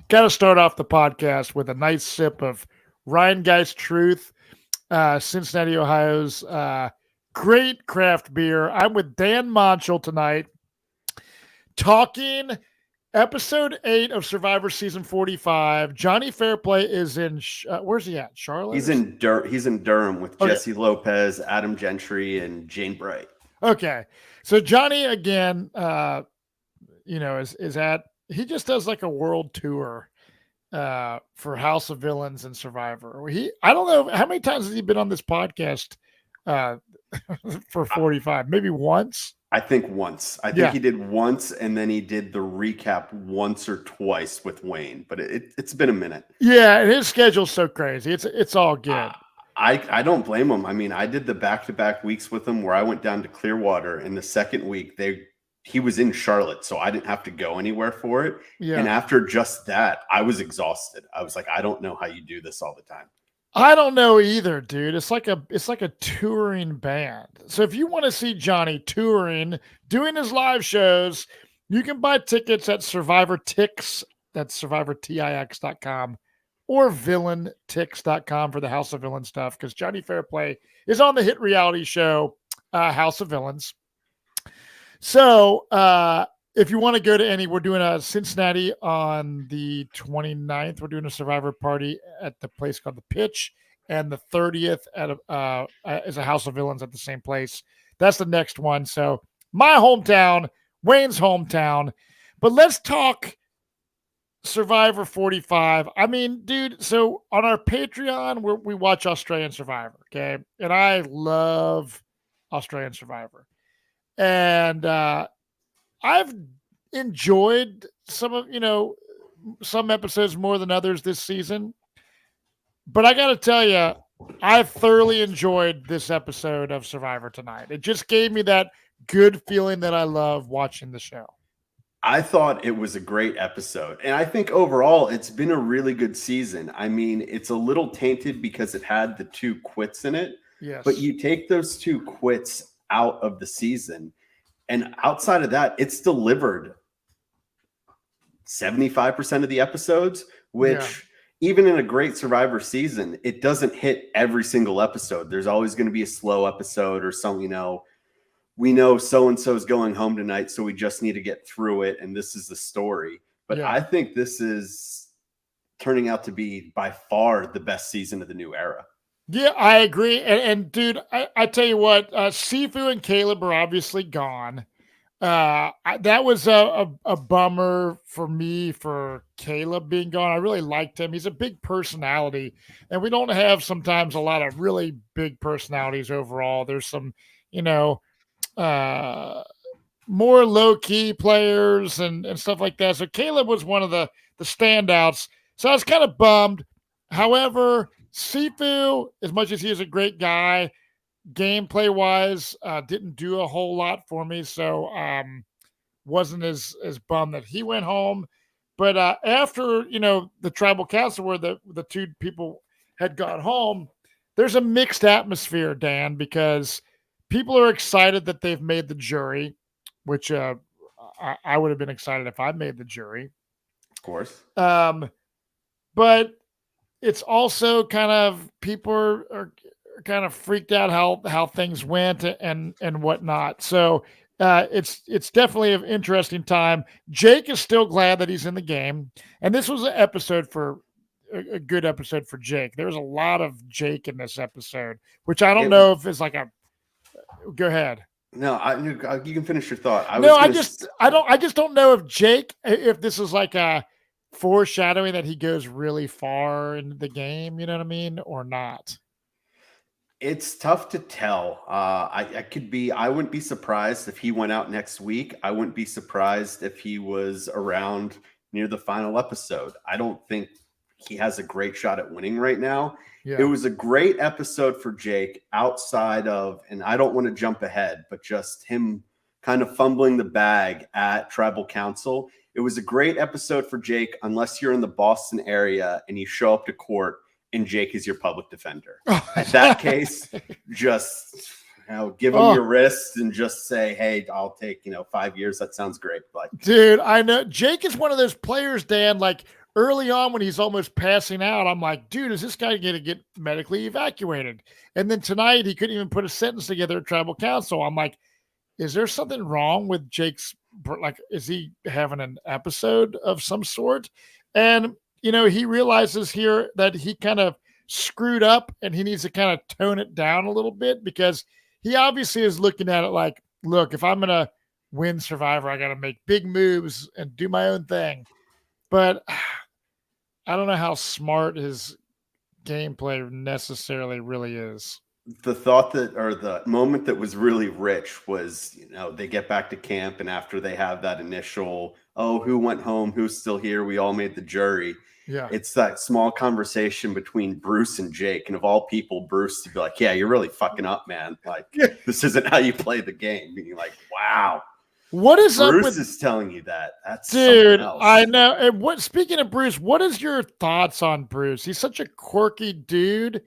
got to start off the podcast with a nice sip of Ryan Geist Truth, Cincinnati, Ohio's great craft beer. I'm with Dan Montchal tonight, talking episode 8 of Survivor Season 45. Jonny Fairplay is in, where's he at? Charlotte? He's in Durham with Jesse Lopez, Adam Gentry, and Jane Bright. Okay. So Jonny, again, is at, he just does like a world tour for House of Villains and Survivor. I don't know, how many times has he been on this podcast for 45? Maybe once? I think once. I think he did once, and then he did the recap once or twice with Wayne, but it's been a minute. Yeah, and his schedule's so crazy. It's all good. I don't blame him. I mean, I did the back-to-back weeks with him where I went down to Clearwater, and the second week he was in Charlotte, so I didn't have to go anywhere for it. Yeah. And after just that, I was exhausted. I was like, I don't know how you do this all the time. I don't know either, dude. It's like a touring band. So if you want to see Jonny touring, doing his live shows, you can buy tickets at Survivor Tix. That's SurvivorTix.com or VillainTix.com for the House of Villains stuff, because Jonny Fairplay is on the hit reality show House of Villains. So if you want to go to we're doing a Cincinnati on the 29th. We're doing a Survivor party at the place called The Pitch, and the 30th is a House of Villains at the same place. That's the next one. So my hometown, Wayne's hometown. But let's talk Survivor 45. I mean, dude, so on our Patreon, we watch Australian Survivor, okay? And I love Australian Survivor. And I've enjoyed some episodes more than others this season. But I got to tell you, I thoroughly enjoyed this episode of Survivor tonight. It just gave me that good feeling that I love watching the show. I thought it was a great episode. And I think overall, it's been a really good season. I mean, it's a little tainted because it had the 2 quits in it. Yes. But you take those 2 quits out of the season, and outside of that, it's delivered 75% of the episodes, which even in a great Survivor season, it doesn't hit every single episode. There's always going to be a slow episode or some, we know so-and-so is going home tonight, so we just need to get through it, and this is the story. But I think this is turning out to be by far the best season of the new era. Yeah, I agree. And dude, I tell you what, Sifu and Caleb are obviously gone. That was a bummer for me for Caleb being gone. I really liked him. He's a big personality, and we don't have sometimes a lot of really big personalities overall. There's some, more low-key players and stuff like that. So Caleb was one of the standouts. So I was kind of bummed. However, Sifu, as much as he is a great guy, gameplay wise, didn't do a whole lot for me. So wasn't as bummed that he went home. But after, the tribal council where the 2 people had gone home, there's a mixed atmosphere, Dan, because people are excited that they've made the jury, which I would have been excited if I made the jury. Of course. But it's also kind of, people are kind of freaked out how things went and whatnot. So it's definitely an interesting time. Jake is still glad that he's in the game. And this was a good episode for Jake. There was a lot of Jake in this episode, which I don't know if it's like go ahead. No, you can finish your thought. I just don't know if this is like a foreshadowing that he goes really far into the game, you know what I mean, or not. It's tough to tell. I wouldn't be surprised if he went out next week. I wouldn't be surprised if he was around near the final episode. I don't think he has a great shot at winning right now. Yeah. It was a great episode for Jake outside of, and I don't want to jump ahead, but just him kind of fumbling the bag at Tribal Council. It was a great episode for Jake, unless you're in the Boston area and you show up to court and Jake is your public defender. In that case, just give him your wrist and just say, hey, I'll take 5 years. That sounds great. Like, dude, I know Jake is one of those players, Dan, like early on when he's almost passing out, I'm like, dude, is this guy going to get medically evacuated? And then tonight he couldn't even put a sentence together at tribal council. I'm like, is there something wrong with Jake's, like, is he having an episode of some sort? And, he realizes here that he kind of screwed up and he needs to kind of tone it down a little bit, because he obviously is looking at it like, look, if I'm going to win Survivor, I got to make big moves and do my own thing. But I don't know how smart his gameplay necessarily really is. The thought that, or the moment that was really rich was, they get back to camp, and after they have that initial, oh, who went home, who's still here, we all made the jury. Yeah. It's that small conversation between Bruce and Jake. And of all people, Bruce to be like, yeah, you're really fucking up, man. Like, this isn't how you play the game. Being like, wow. What is Bruce up with is telling you that? That's dude? Else. I know. And speaking of Bruce, what is your thoughts on Bruce? He's such a quirky dude,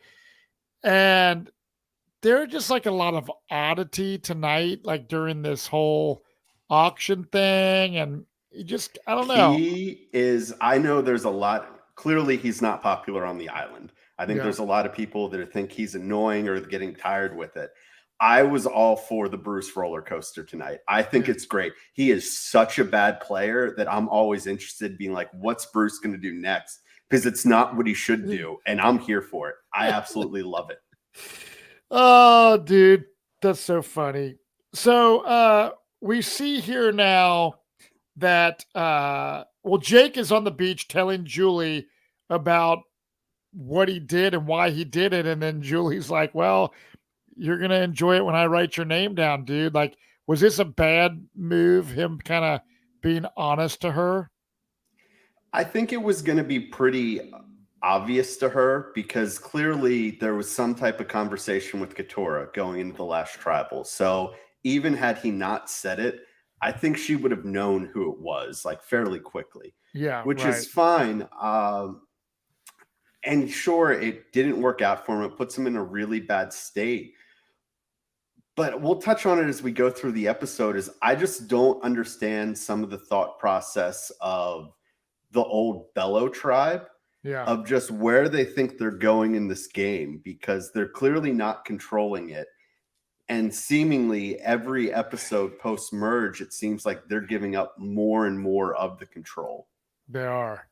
and there's just like a lot of oddity tonight, like during this whole auction thing, and I don't know. He is. I know there's a lot. Clearly, he's not popular on the island. I think there's a lot of people that think he's annoying or getting tired with it. I was all for the Bruce roller coaster tonight. I think it's great. He is such a bad player that I'm always interested in being like, what's Bruce going to do next? Because it's not what he should do. And I'm here for it. I absolutely love it. Oh, dude, that's so funny. So we see here now that Jake is on the beach telling Julie about what he did and why he did it, and then Julie's like, well, you're gonna enjoy it when I write your name down, dude. Like, was this a bad move, him kind of being honest to her? I think it was going to be pretty obvious to her, because clearly there was some type of conversation with Katora going into the last tribal. So even had he not said it, I think she would have known who it was, like, fairly quickly. Yeah, which is fine. And sure, it didn't work out for him. It puts him in a really bad state. But we'll touch on it as we go through the episode. Is I just don't understand some of the thought process of the old Bellow tribe. Yeah. Of just where they think they're going in this game, because they're clearly not controlling it. And seemingly every episode post-merge, it seems like they're giving up more and more of the control. They are.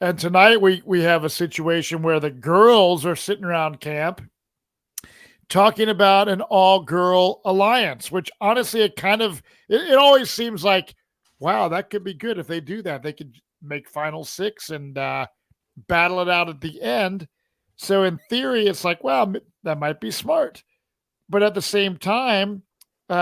And tonight we have a situation where the girls are sitting around camp talking about an all-girl alliance, which honestly, it always seems like, wow, that could be good. If they do that, they could make final six and battle it out at the end. So in theory, it's like, well, that might be smart. But at the same time, there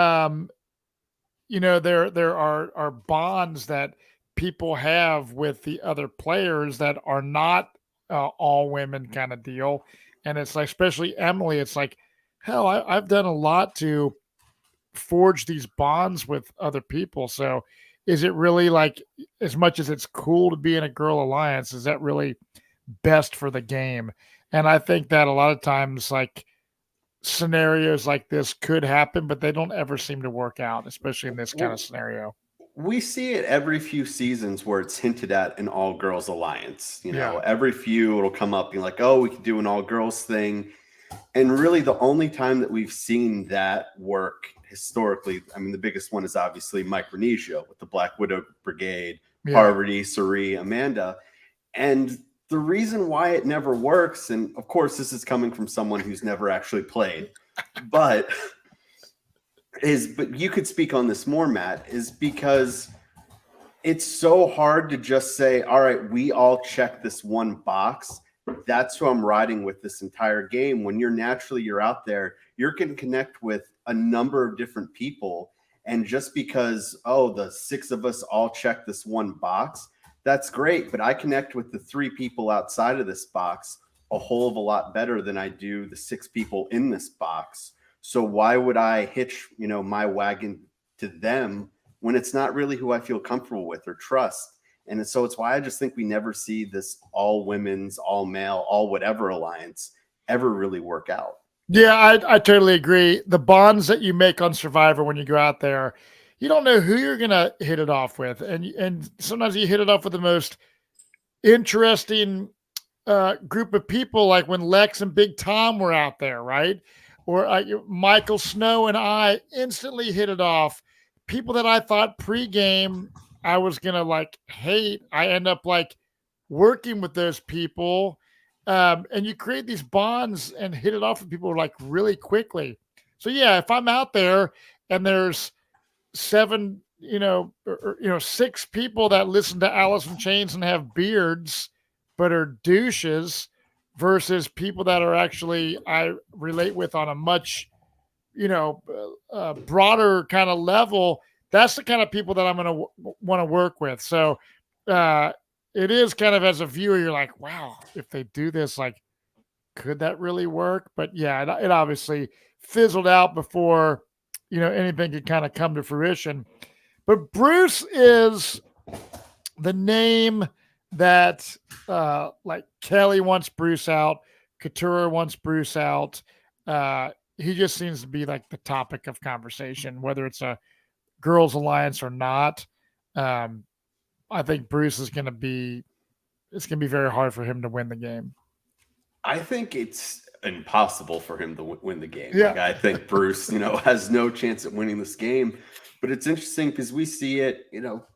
are bonds that people have with the other players that are not all women kind of deal. And it's like, especially Emily, it's like, hell, I've done a lot to forge these bonds with other people. So is it really, like, as much as it's cool to be in a girl alliance, is that really best for the game? And I think that a lot of times, like, scenarios like this could happen, but they don't ever seem to work out, especially in this kind of scenario. We see it every few seasons where it's hinted at an all girls alliance. Every few it'll come up being like, oh, we could do an all girls thing. And really the only time that we've seen that work historically, I mean, the biggest one is obviously Micronesia with the Black Widow Brigade, Parvati, Suri, Amanda. And the reason why it never works, and of course this is coming from someone who's never actually played, but you could speak on this more, Matt, is because it's so hard to just say, all right, we all check this one box. That's who I'm riding with this entire game. When you're out there, you're going to connect with a number of different people. And just because, the six of us all check this one box, that's great. But I connect with the three people outside of this box a whole of a lot better than I do the six people in this box. So why would I hitch, my wagon to them when it's not really who I feel comfortable with or trust? And so it's why I just think we never see this all women's, all male, all whatever alliance ever really work out. Yeah, I totally agree. The bonds that you make on Survivor when you go out there, you don't know who you're going to hit it off with. And sometimes you hit it off with the most interesting group of people, like when Lex and Big Tom were out there, right? Or Michael Snow and I instantly hit it off. People that I thought pregame I was gonna like hate, I end up like working with those people, and you create these bonds and hit it off with people like really quickly. So yeah, if I'm out there and there's seven, six people that listen to Alice in Chains and have beards, but are douches, versus people that are actually I relate with on a much, broader kind of level. That's the kind of people that I'm going to want to work with. So uh, it is kind of, as a viewer, you're like, wow, if they do this, like, could that really work? But yeah, it obviously fizzled out before anything could kind of come to fruition. But Bruce is the name that like Kelly wants Bruce out, Couture wants Bruce out. He just seems to be like the topic of conversation, whether it's a girls' alliance or not. I think Bruce is going to be. It's going to be very hard for him to win the game. I think it's impossible for him to win the game. Yeah. Like, I think Bruce, has no chance at winning this game. But it's interesting because we see it,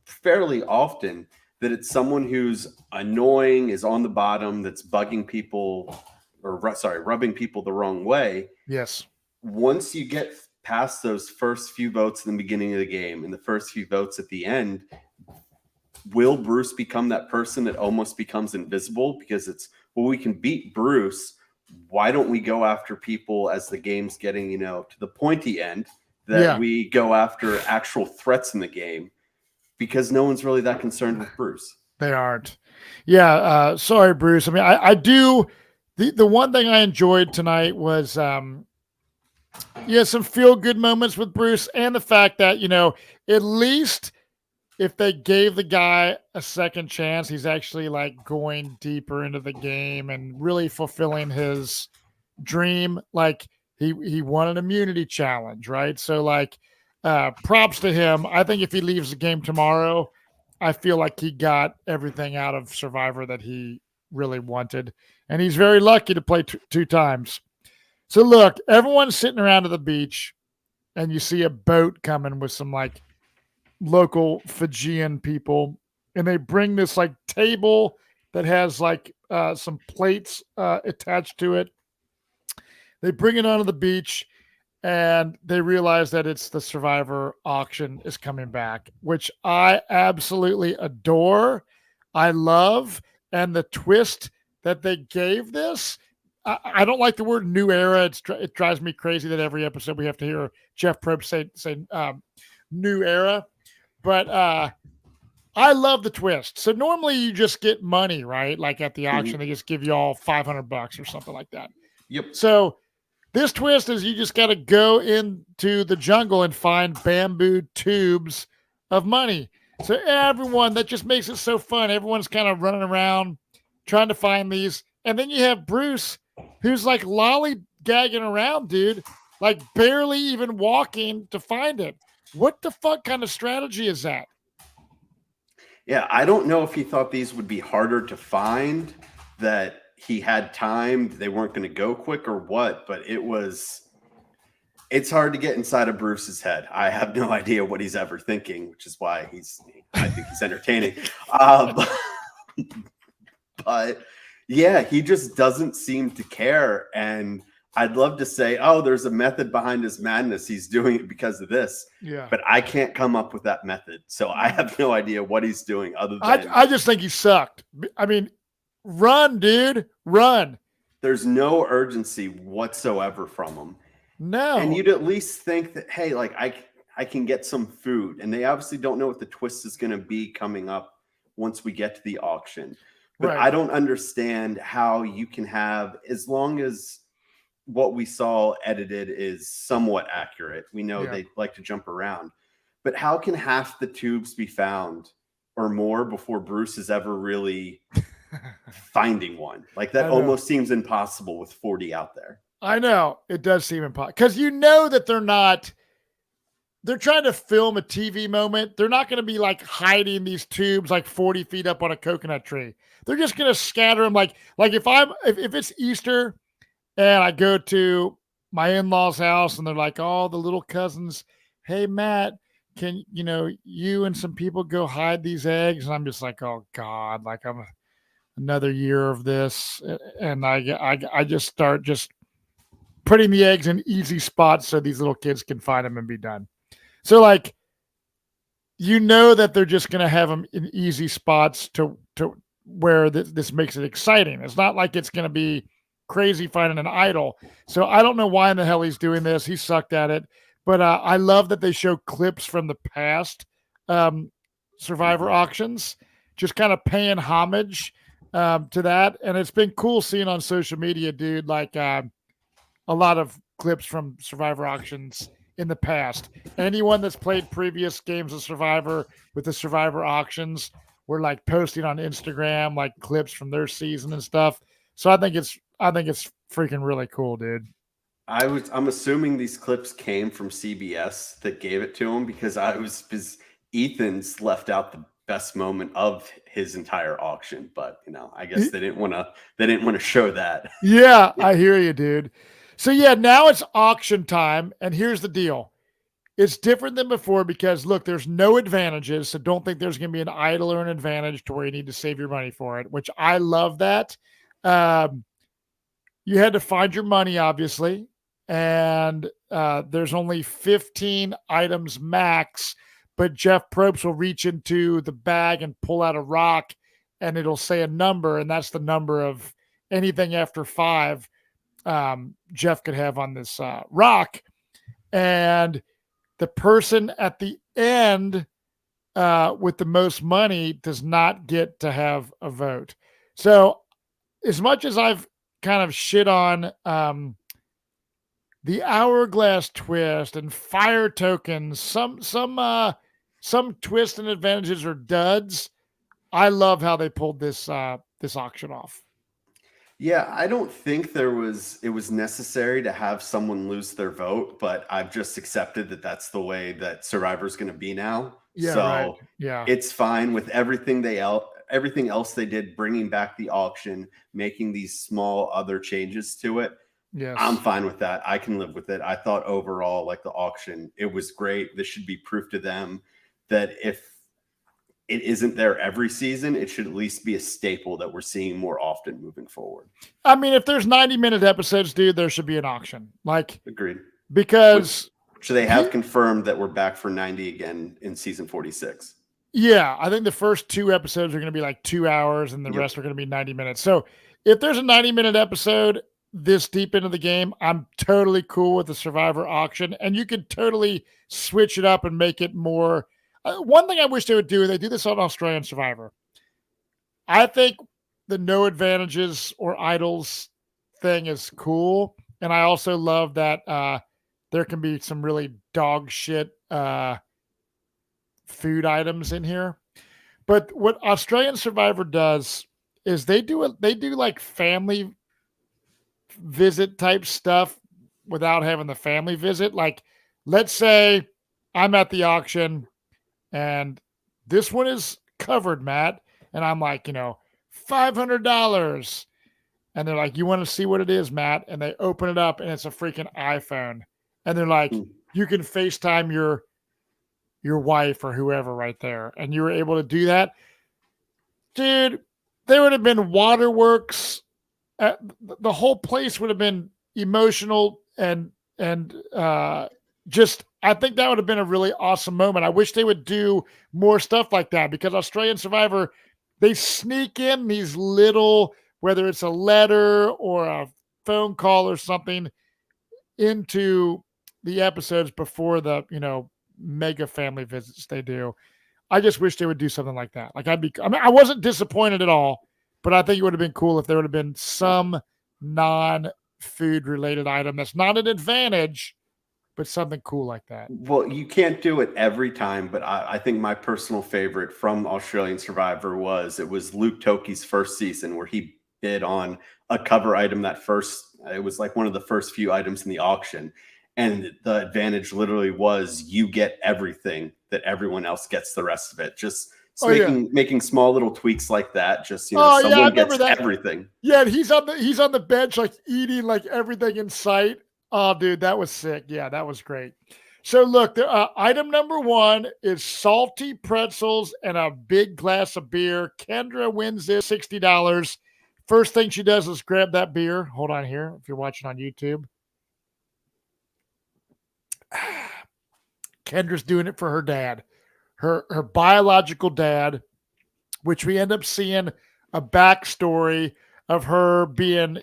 fairly often, that it's someone who's annoying, is on the bottom, that's bugging people, rubbing people the wrong way. Yes. Once you get past those first few votes in the beginning of the game and the first few votes at the end, will Bruce become that person that almost becomes invisible? Because it's, well, we can beat Bruce. Why don't we go after people as the game's getting, to the pointy end, that we go after actual threats in the game? Because no one's really that concerned with Bruce. They aren't. Yeah. Sorry, Bruce. I mean, I do. The one thing I enjoyed tonight was, some feel good moments with Bruce, and the fact that, at least if they gave the guy a second chance, he's actually like going deeper into the game and really fulfilling his dream. Like he won an immunity challenge, right? So like, props to him. I think if he leaves the game tomorrow, I feel like he got everything out of Survivor that he really wanted, and he's very lucky to play two times. So look, everyone's sitting around at the beach, and you see a boat coming with some like local Fijian people, and they bring this like table that has like some plates attached to it. They bring it onto the beach, and they realize that it's the Survivor auction is coming back, which I absolutely adore. I love, and the twist that they gave this. I don't like the word new era. It drives me crazy that every episode we have to hear Jeff Probst say new era. But I love the twist. So normally you just get money, right? Like at the auction, they just give you all $500 or something like that. Yep. So this twist is you just got to go into the jungle and find bamboo tubes of money. So everyone, that just makes it so fun. Everyone's kind of running around trying to find these. And then you have Bruce, who's like lollygagging around, dude, like barely even walking to find it. What the fuck kind of strategy is that? Yeah, I don't know if he thought these would be harder to find, that he had time, they weren't going to go quick, or what, but it's hard to get inside of Bruce's head. I have no idea what he's ever thinking, which is why I think he's entertaining. But yeah, he just doesn't seem to care. And I'd love to say, oh, there's a method behind his madness. He's doing it because of this. Yeah. But I can't come up with that method. So I have no idea what he's doing other than... I just think he sucked. I mean, run, dude. Run. There's no urgency whatsoever from him. No. And you'd at least think that, hey, like I can get some food. And they obviously don't know what the twist is going to be coming up once we get to the auction. But right. I don't understand how you can have, as long as what we saw edited is somewhat accurate. We know they like to jump around, but how can half the tubes be found or more before Bruce is ever really finding one? Like that almost seems impossible with 40 out there. I know it does seem impossible because you know that they're not they're trying to film a TV moment. They're not going to be like hiding these tubes like 40 feet up on a coconut tree. They're just going to scatter them like if it's Easter and I go to my in-laws' house and they're like, oh, the little cousins, hey Matt, can you and some people go hide these eggs? And I'm just like, oh God, like I'm another year of this. And I just start just putting the eggs in easy spots so these little kids can find them and be done. So like, that they're just going to have them in easy spots to where this makes it exciting. It's not like it's going to be crazy finding an idol. So I don't know why in the hell he's doing this. He sucked at it. But I love that they show clips from the past Survivor auctions, just kind of paying homage to that. And it's been cool seeing on social media, dude, like a lot of clips from Survivor auctions in the past. Anyone that's played previous games of Survivor with the Survivor auctions were like posting on Instagram like clips from their season and stuff. So I think it's freaking really cool, dude. I'm assuming these clips came from CBS that gave it to him because Ethan's left out the best moment of his entire auction, but I guess they didn't want to show that. Yeah, I hear you, dude. So yeah, now it's auction time, and here's the deal. It's different than before because look, there's no advantages, so don't think there's going to be an idol or an advantage to where you need to save your money for it, which I love that. You had to find your money, obviously, and there's only 15 items max, but Jeff Probst will reach into the bag and pull out a rock, and it'll say a number, and that's the number of anything after 5 Jeff could have on this rock. And the person at the end with the most money does not get to have a vote. So as much as I've kind of shit on the hourglass twist and fire tokens, some twists and advantages are duds, I love how they pulled this auction off. Yeah, I don't think it was necessary to have someone lose their vote, but I've just accepted that that's the way that Survivor's going to be now. Yeah, so right. Yeah, it's fine with everything else they did, bringing back the auction, making these small other changes to it. yes, I'm fine with that. I can live with it. I thought overall, like the auction, it was great. This should be proof to them that if it isn't there every season, it should at least be a staple that we're seeing more often moving forward. I mean, if there's 90-minute episodes, dude, there should be an auction. Like, agreed. Because so they have confirmed that we're back for 90 again in season 46. Yeah, I think the first 2 episodes are going to be like 2 hours, and the rest are going to be 90 minutes. So if there's a 90-minute episode this deep into the game, I'm totally cool with the Survivor auction, and you could totally switch it up and make it more. One thing I wish they would do, they do this on Australian Survivor. I think the no advantages or idols thing is cool, and I also love that there can be some really dog shit food items in here. But what Australian Survivor does is they do like family visit type stuff without having the family visit. Like, let's say I'm at the auction and this one is covered, Matt, and I'm like, $500. And they're like, you want to see what it is, Matt? And they open it up and it's a freaking iPhone. And they're like, you can FaceTime your wife or whoever right there. And you were able to do that. Dude, there would have been waterworks. The whole place would have been emotional and just, I think that would have been a really awesome moment. I wish they would do more stuff like that because Australian Survivor, they sneak in these little, whether it's a letter or a phone call or something, into the episodes before the, mega family visits they do. I just wish they would do something like that. Like I wasn't disappointed at all, but I think it would have been cool if there would have been some non-food related item that's not an advantage, but something cool like that. Well, you can't do it every time, but I think my personal favorite from Australian Survivor was Luke Toki's first season where he bid on a cover item it was like one of the first few items in the auction. And the advantage literally was you get everything that everyone else gets the rest of it. Just making small little tweaks like that. Just, Oh yeah, I someone remember gets that. everything. Yeah, he's on the bench, like eating like everything in sight. Oh, dude, that was sick. Yeah, that was great. So look, item number 1 is salty pretzels and a big glass of beer. Kendra wins this $60. First thing she does is grab that beer. Hold on here, if you're watching on YouTube. Kendra's doing it for her dad, her biological dad, which we end up seeing a backstory of her being,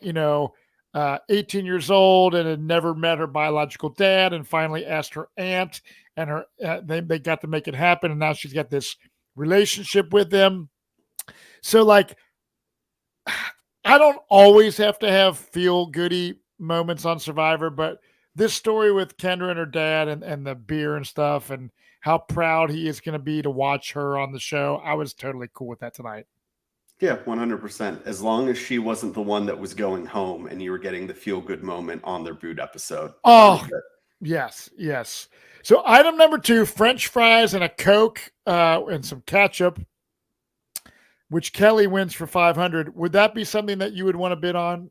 18 years old and had never met her biological dad, and finally asked her aunt, and they got to make it happen, and now she's got this relationship with them. So, like, I don't always have to have feel goody moments on Survivor, but this story with Kendra and her dad and the beer and stuff, and how proud he is going to be to watch her on the show, I was totally cool with that tonight. Yeah, 100%. As long as she wasn't the one that was going home and you were getting the feel good moment on their boot episode. Oh, yes. So item number 2, French fries and a Coke and some ketchup, which Kelly wins for $500. Would that be something that you would want to bid on?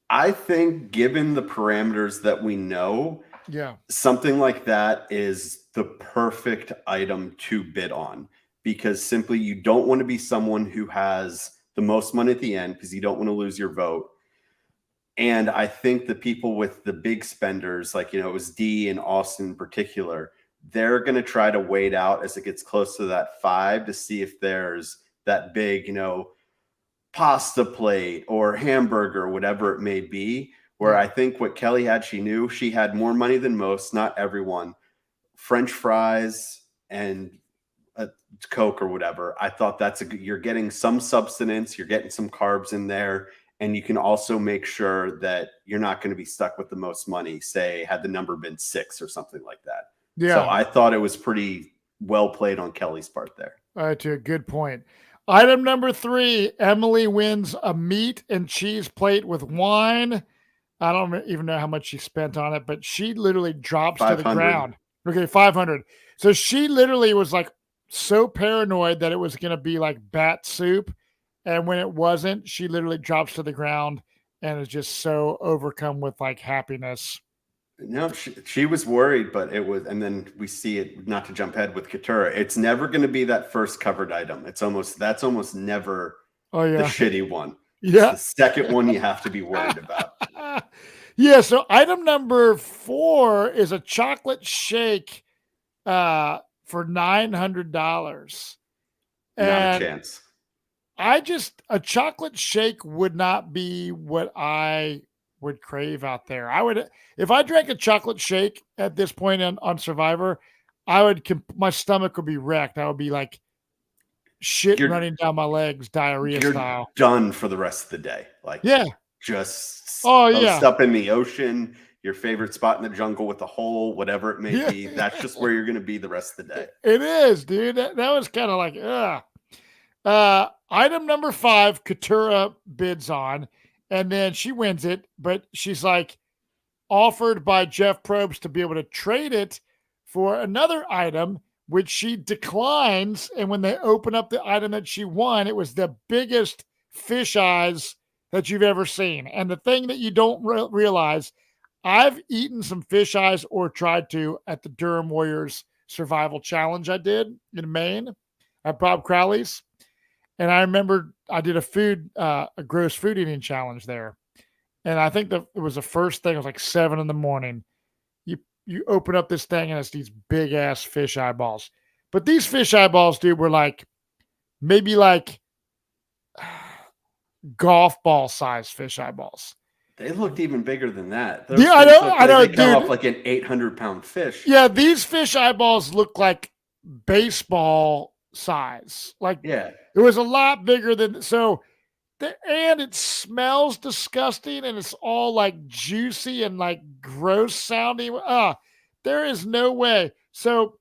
I think given the parameters that we know, yeah, something like that is the perfect item to bid on, because simply you don't want to be someone who has the most money at the end because you don't want to lose your vote. And I think the people with the big spenders, like, it was Dee and Austin in particular, they're going to try to wait out as it gets close to that 5 to see if there's that big, pasta plate or hamburger, whatever it may be, where I think what Kelly had, she knew she had more money than most, not everyone. French fries and a Coke or whatever. I thought you're getting some substance, you're getting some carbs in there, and you can also make sure that you're not going to be stuck with the most money. Say, had the number been 6 or something like that. Yeah. So I thought it was pretty well played on Kelly's part there. To a good point. Item number 3, Emily wins a meat and cheese plate with wine. I don't even know how much she spent on it, but she literally drops to the ground. Okay, 500. So she literally was like so paranoid that it was going to be like bat soup. And when it wasn't, she literally drops to the ground and is just so overcome with like happiness. No, she was worried, but it was, and then we see it, not to jump ahead with Katurah, it's never going to be that first covered item. That's almost never the shitty one. Yeah. It's the second one you have to be worried about. Yeah. So item number 4 is a chocolate shake for $900. Not a chance. A chocolate shake would not be what I would crave out there. If I drank a chocolate shake at this point on Survivor, my stomach would be wrecked. I would be like shit running down my legs, diarrhea style. Done for the rest of the day. Like, just post up in the ocean, your favorite spot in the jungle with a hole, whatever it may be. That's just where you're going to be the rest of the day. It is, dude. That was kind of like, item number 5, Katurah bids on, and then she wins it, but she's like offered by Jeff Probst to be able to trade it for another item, which she declines. And when they open up the item that she won, it was the biggest fish eyes that you've ever seen. And the thing that you don't realize, I've eaten some fish eyes or tried to at the Durham Warriors Survival Challenge I did in Maine at Bob Crowley's. And I remember I did a gross food eating challenge there. And I think it was the first thing. It was like 7 a.m. You open up this thing and it's these big ass fish eyeballs. But these fish eyeballs, dude, were like maybe like golf ball size fish eyeballs. They looked even bigger than that. Yeah, I know. They come off like an 800-pound fish. Yeah, these fish eyeballs look like baseball size. Like, it was a lot bigger than and it smells disgusting, and it's all like juicy and like gross sounding. There is no way. So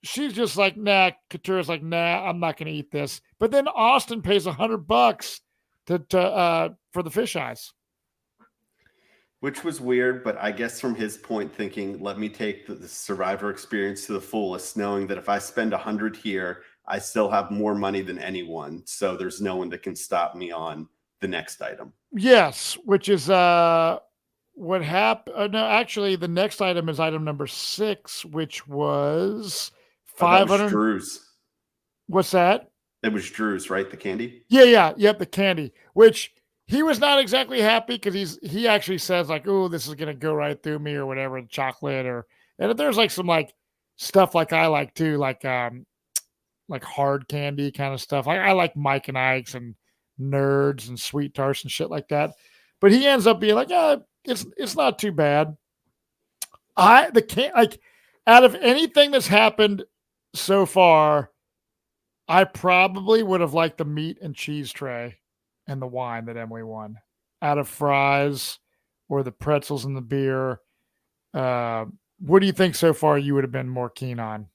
she's just like, nah. Katurah's like, nah, I'm not going to eat this. But then Austin pays $100 for the fish eyes. which was weird, but I guess from his point thinking, let me take the Survivor experience to the fullest, knowing that if I spend 100 here, I still have more money than anyone. So there's no one that can stop me on the next item. Yes, which is what happened. No, actually, the next item is item number 6, which was That was 500. Drew's. What's that? It was Drew's, right? The candy? Yep, the candy, which he was not exactly happy because he actually says like, "Oh, this is gonna go right through me" or whatever, chocolate and if there's like some like stuff like I like too, like hard candy kind of stuff. I like Mike and Ike's and Nerds and Sweet Tarts and shit like that. But he ends up being like, "Yeah, it's not too bad." Like out of anything that's happened so far, I probably would have liked the meat and cheese tray and the wine that Emily won out of fries or the pretzels and the beer. What do you think so far you would have been more keen on?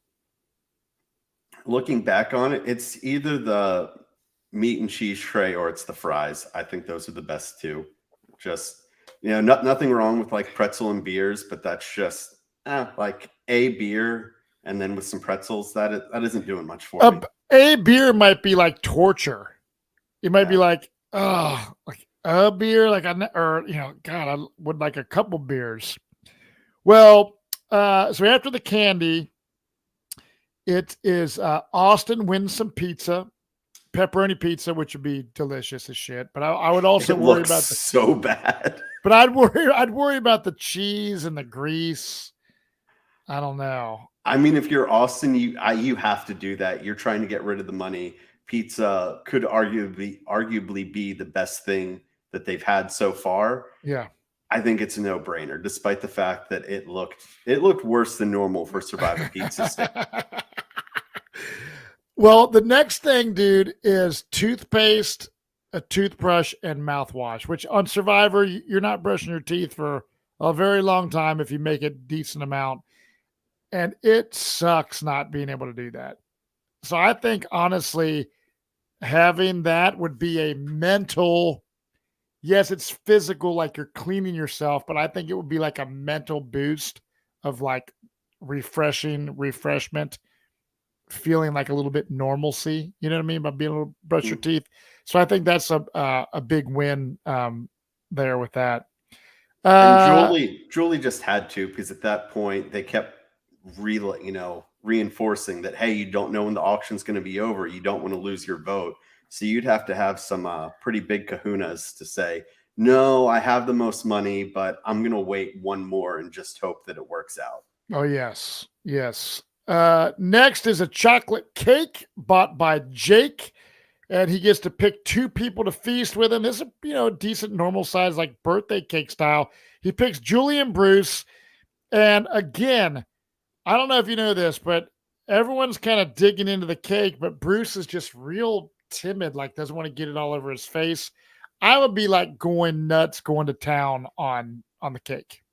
Looking back on it, it's either the meat and cheese tray or it's the fries. I think those are the best two. Just, nothing wrong with like pretzel and beers, but that's just like a beer and then with some pretzels, that isn't doing much for me. A beer might be like torture. It might be like, like a beer, God, I would like a couple beers. Well, so after the candy, it is Austin wins some pizza, pepperoni pizza, which would be delicious as shit. But I would also worry about so bad. But I'd worry about the cheese and the grease. I don't know. I mean, if you're Austin, you have to do that. You're trying to get rid of the money. Pizza could arguably be the best thing that they've had so far. Yeah. I think it's a no-brainer, despite the fact that it looked worse than normal for Survivor Pizza Stick. Well, the next thing, dude, is toothpaste, a toothbrush, and mouthwash, which on Survivor, you're not brushing your teeth for a very long time if you make a decent amount. And it sucks not being able to do that. So I think, honestly, having that would be a mental, yes, it's physical, like you're cleaning yourself, but I think it would be like a mental boost of like refreshment, feeling like a little bit normalcy. You know what I mean? By being able to brush your teeth. So I think that's a big win there with that. And Julie just had to, because at that point they kept reinforcing that, hey, you don't know when the auction's going to be over. You don't want to lose your vote. So you'd have to have some pretty big kahunas to say, no, I have the most money, but I'm going to wait one more and just hope that it works out. Oh, yes. Yes. Next is a chocolate cake bought by Jake, and he gets to pick 2 people to feast with him. This is a decent normal size, like birthday cake style. He picks Julie and Bruce. And again, I don't know if you know this, but everyone's kind of digging into the cake, but Bruce is just real timid, like doesn't want to get it all over his face. I would be like going nuts, going to town on the cake.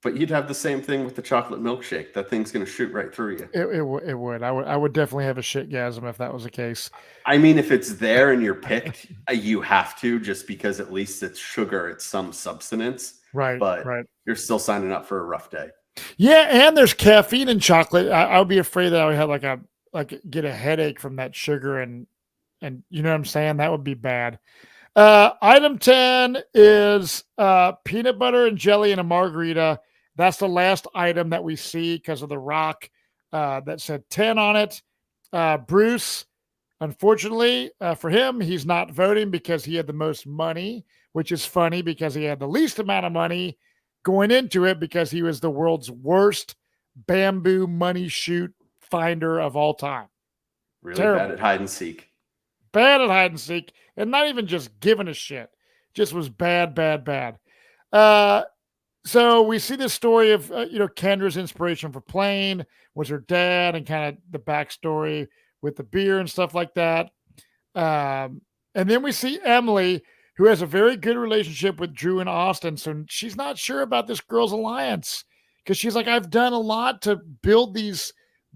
But you'd have the same thing with the chocolate milkshake. That thing's going to shoot right through you. It would. I would definitely have a shitgasm if that was the case. I mean, if it's there and you're picked, you have to, just because at least it's sugar, it's some substance. Right. But right. You're still signing up for a rough day. Yeah, and there's caffeine in chocolate. I would be afraid that I would have get a headache from that sugar and you know what I'm saying? That would be bad. Item 10 is peanut butter and jelly in a margarita. That's the last item that we see because of the rock that said 10 on it. Bruce, unfortunately for him, he's not voting because he had the most money, which is funny because he had the least amount of money going into it because he was the world's worst bamboo money chute finder of all time. Really terrible. Bad at hide and seek. Bad at hide and seek, and not even just giving a shit. Just was bad. So we see this story of Kendra's inspiration for playing was her dad, and kind of the backstory with the beer and stuff like that. And then we see Emily, who has a very good relationship with Drew and Austin. So she's not sure about this girls' alliance because she's like, I've done a lot to build these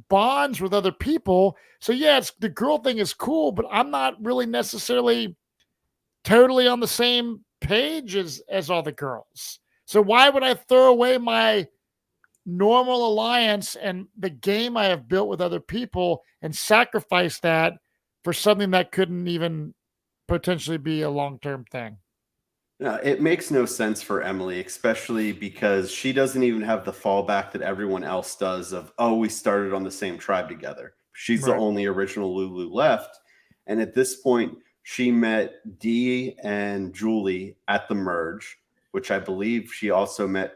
bonds with other people. So yeah, the girl thing is cool, but I'm not really necessarily totally on the same page as all the girls. So why would I throw away my normal alliance and the game I have built with other people and sacrifice that for something that couldn't even potentially be a long-term thing? No, it makes no sense for Emily, especially because she doesn't even have the fallback that everyone else does of, oh, we started on the same tribe together. She's the Right. only original Lulu left. And at this point, she met Dee and Julie at the merge, which I believe she also met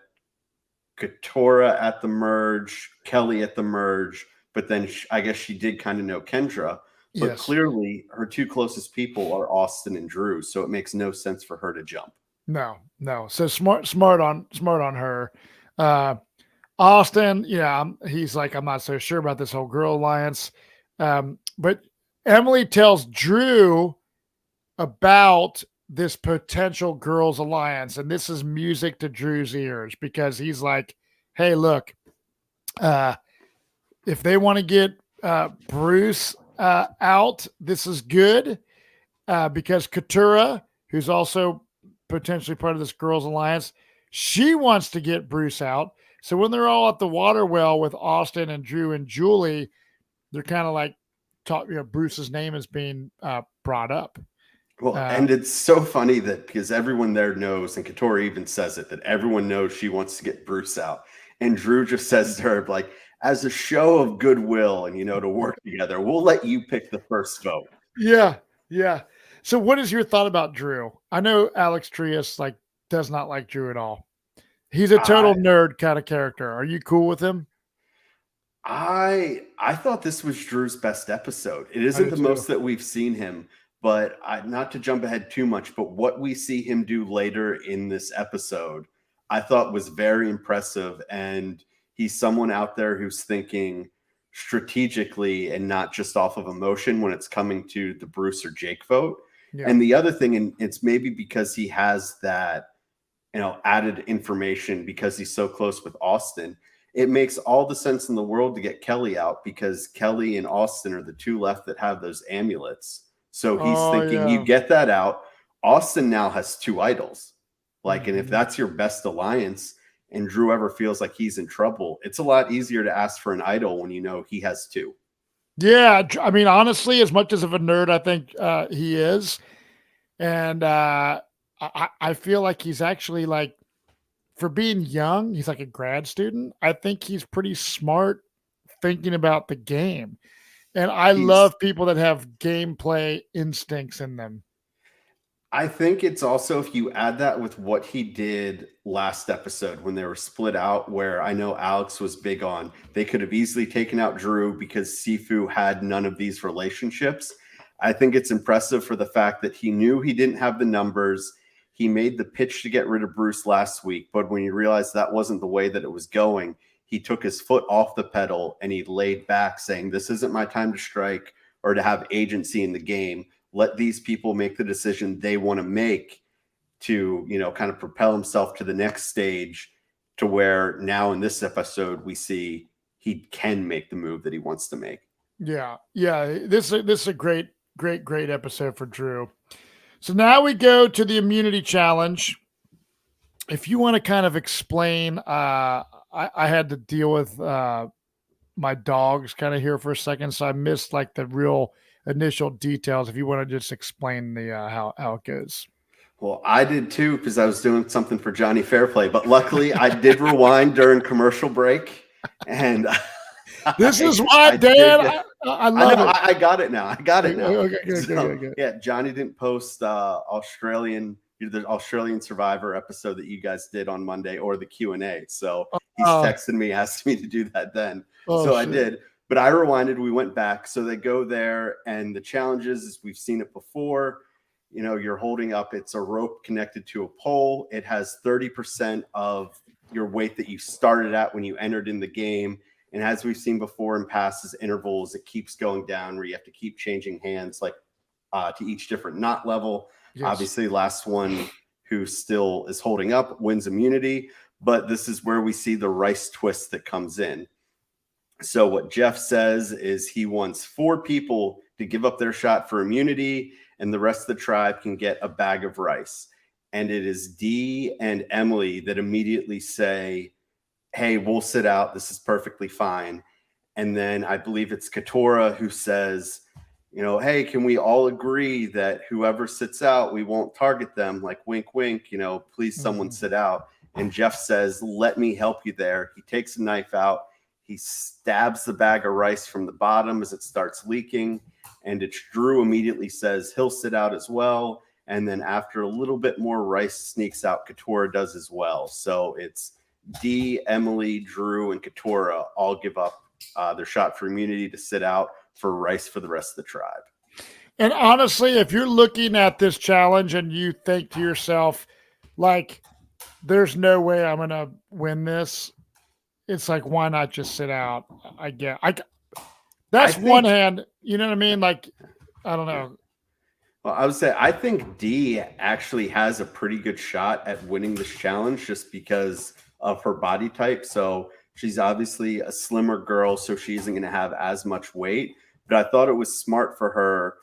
Katora at the merge, Kelly at the merge, but then I guess she did kind of know Kendra. But Yes. clearly, her two closest people are Austin and Drew, so it makes no sense for her to jump. No, no. So smart on her. Uh, Austin, yeah, he's like, I'm not so sure about this whole girl alliance. But Emily tells Drew about this potential girls alliance, and this is music to Drew's ears because he's like, hey, look, if they want to get Bruce out, this is good because Katura, who's also potentially part of this girls alliance, she wants to get Bruce out. So when they're all at the water well with Austin and Drew and Julie, they're kind of like Bruce's name is being brought up. Well, and it's so funny that because everyone there knows, and Katori even says it, that everyone knows she wants to get Bruce out. And Drew just says to her, like, as a show of goodwill and, to work together, we'll let you pick the first vote. Yeah. Yeah. So what is your thought about Drew? I know Alex Trias does not like Drew at all. He's a total nerd kind of character. Are you cool with him? I thought this was Drew's best episode. It isn't the most that we've seen him, but not to jump ahead too much, but what we see him do later in this episode, I thought was very impressive. And he's someone out there who's thinking strategically and not just off of emotion when it's coming to the Bruce or Jake vote. Yeah. And the other thing, and it's maybe because he has that, added information because he's so close with Austin. It makes all the sense in the world to get Kelly out because Kelly and Austin are the two left that have those amulets. So he's thinking, you get that out. Austin now has two idols. And if that's your best alliance and Drew ever feels like he's in trouble, it's a lot easier to ask for an idol when he has two. Yeah. I mean, honestly, as much as of a nerd, I think he is. And I feel like he's actually for being young, he's like a grad student. I think he's pretty smart thinking about the game. And I love people that have gameplay instincts in them. I think it's also, if you add that with what he did last episode when they were split out, where I know Alex was big on, they could have easily taken out Drew because Sifu had none of these relationships. I think it's impressive for the fact that he knew he didn't have the numbers. He made the pitch to get rid of Bruce last week, but when he realized that wasn't the way that it was going, he took his foot off the pedal and he laid back saying, this isn't my time to strike or to have agency in the game. Let these people make the decision they want to make to, kind of propel himself to the next stage, to where now in this episode, we see he can make the move that he wants to make. Yeah. Yeah. This is a great episode for Drew. So now we go to the immunity challenge. If you want to kind of explain, I had to deal with my dogs kind of here for a second, so I missed the real initial details. If you want to just explain the how it goes. Well, I did too because I was doing something for Jonny Fairplay, but luckily I did rewind during commercial break, and this is why, Dan. I love it. I got it now. Okay, good. Yeah, Jonny didn't post the Australian Survivor episode that you guys did on Monday or the Q&A. So he's texting me, asking me to do that then. So I did. But I rewinded. We went back. So they go there, and the challenges, as we've seen it before, you're holding up. It's a rope connected to a pole. It has 30% of your weight that you started at when you entered in the game. And as we've seen before in past intervals, it keeps going down where you have to keep changing hands to each different knot level. Yes. Obviously, last one who still is holding up wins immunity. But this is where we see the rice twist that comes in. So what Jeff says is he wants 4 people to give up their shot for immunity, and the rest of the tribe can get a bag of rice. and it is Dee and Emily that immediately say, hey, we'll sit out. This is perfectly fine. And then I believe it's Katora who says, hey, can we all agree that whoever sits out, we won't target them? Like, wink, wink, please someone sit out. And Jeff says, let me help you there. He takes a knife out. He stabs the bag of rice from the bottom as it starts leaking. And it's Drew immediately says he'll sit out as well. And then after a little bit more rice sneaks out, Katora does as well. So it's Dee, Emily, Drew, and Katora all give up their shot for immunity to sit out for rice for the rest of the tribe. And honestly, if you're looking at this challenge and you think to yourself, like, there's no way I'm going to win this, it's like, why not just sit out? That's one hand, you know what I mean? Like, I don't know. Well, I would say I think Dee actually has a pretty good shot at winning this challenge just because of her body type. So she's obviously a slimmer girl, so she isn't going to have as much weight. But I thought it was smart for her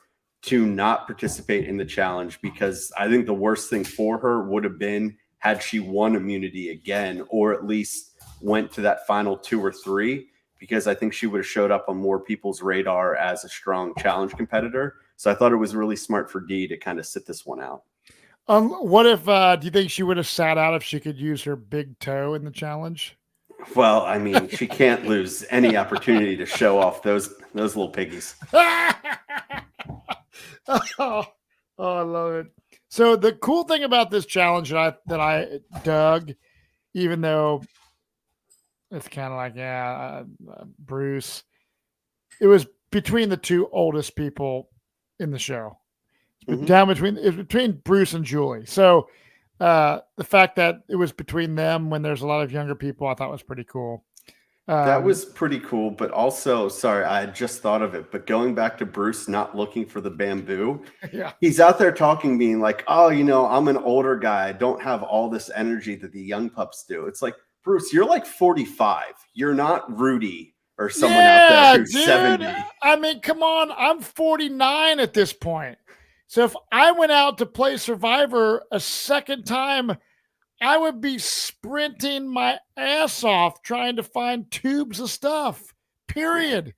to not participate in the challenge because I think the worst thing for her would have been had she won immunity again, or at least went to that final 2 or 3, because I think she would have showed up on more people's radar as a strong challenge competitor. So I thought it was really smart for Dee to kind of sit this one out. What if, do you think she would have sat out if she could use her big toe in the challenge? Well, I mean, she can't lose any opportunity to show off those little piggies. Oh, I love it. So the cool thing about this challenge that I dug, even though it's kind of like, Bruce, it was between the 2 oldest people in the show. It's between Bruce and Julie. So the fact that it was between them when there's a lot of younger people, I thought was pretty cool. That was pretty cool, but also, sorry, I had just thought of it, but going back to Bruce not looking for the bamboo, he's out there talking, being like, oh, I'm an older guy. I don't have all this energy that the young pups do. It's like, Bruce, you're like 45. You're not Rudy or someone out there who's 70. I mean, come on. I'm 49 at this point. So if I went out to play Survivor a second time, I would be sprinting my ass off trying to find tubes of stuff, period.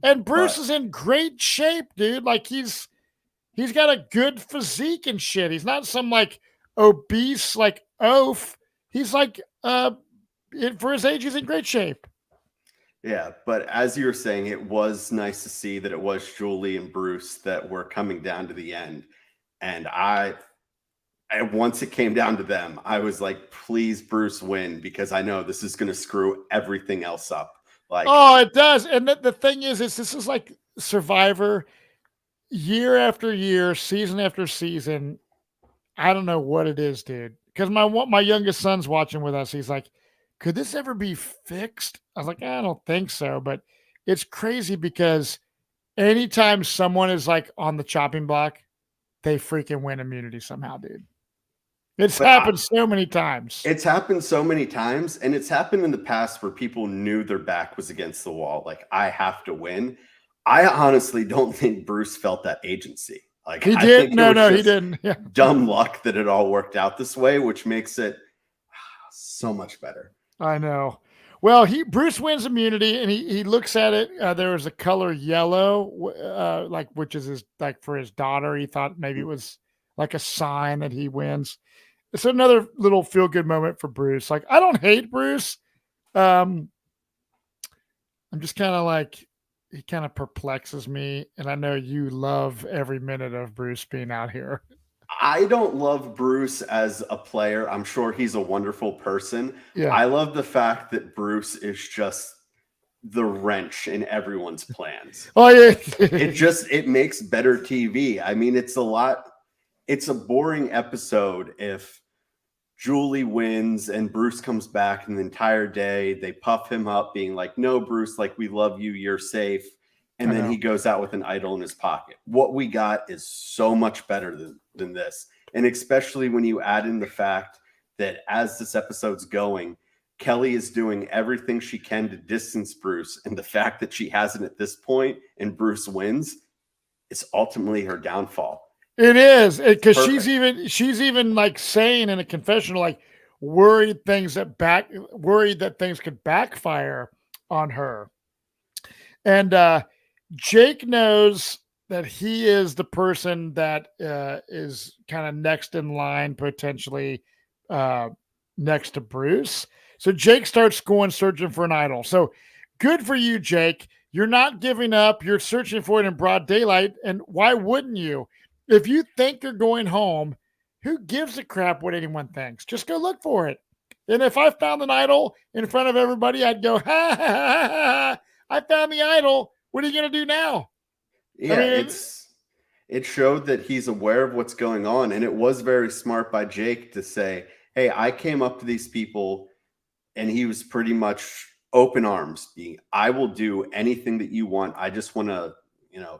And Bruce is in great shape, dude. Like he's got a good physique and shit. He's not some like obese, like oaf. He's like, for his age, he's in great shape. Yeah, but as you were saying, it was nice to see that it was Julie and Bruce that were coming down to the end. And once it came down to them, I was like, please, Bruce, win, because I know this is going to screw everything else up. Like, oh, it does. And the thing is this is like Survivor year after year, season after season. I don't know what it is, dude. Because my youngest son's watching with us. He's like, could this ever be fixed? I was like, I don't think so. But it's crazy because anytime someone is like on the chopping block, they freaking win immunity somehow, dude. It's happened so many times. It's happened so many times. And it's happened in the past where people knew their back was against the wall. Like, I have to win. I honestly don't think Bruce felt that agency. Like, he did. No, he didn't. Yeah. Dumb luck that it all worked out this way, which makes it so much better. I know. Well, Bruce wins immunity, and he looks at it. There was a color yellow, which is for his daughter. He thought maybe it was like a sign that he wins. It's another little feel good moment for Bruce. Like, I don't hate Bruce. I'm just kind of like, he kind of perplexes me, and I know you love every minute of Bruce being out here. I don't love Bruce as a player. I'm sure he's a wonderful person. Yeah. I love the fact that Bruce is just the wrench in everyone's plans. Oh yeah. it makes better TV. I mean, it's a boring episode if Julie wins and Bruce comes back, and the entire day they puff him up being like, no, Bruce, like, we love you. You're safe. And then he goes out with an idol in his pocket. What we got is so much better than this. And especially when you add in the fact that as this episode's going, Kelly is doing everything she can to distance Bruce. And the fact that she hasn't at this point and Bruce wins is ultimately her downfall. It is, because Perfect. she's even like saying in a confessional, like worried that things could backfire on her. And Jake knows that he is the person that is kind of next in line, potentially uh, next to Bruce. So Jake starts going searching for an idol. So good for you, Jake. You're not giving up. You're searching for it in broad daylight. And why wouldn't you? If you think you're going home, who gives a crap what anyone thinks? Just go look for it. And if I found an idol in front of everybody, I'd go, ha ha ha ha. I found the idol. What are you going to do now? I Yeah, mean, it showed that he's aware of what's going on, and it was very smart by Jake to say, "Hey, I came up to these people," and he was pretty much open arms, being, "I will do anything that you want. I just want to,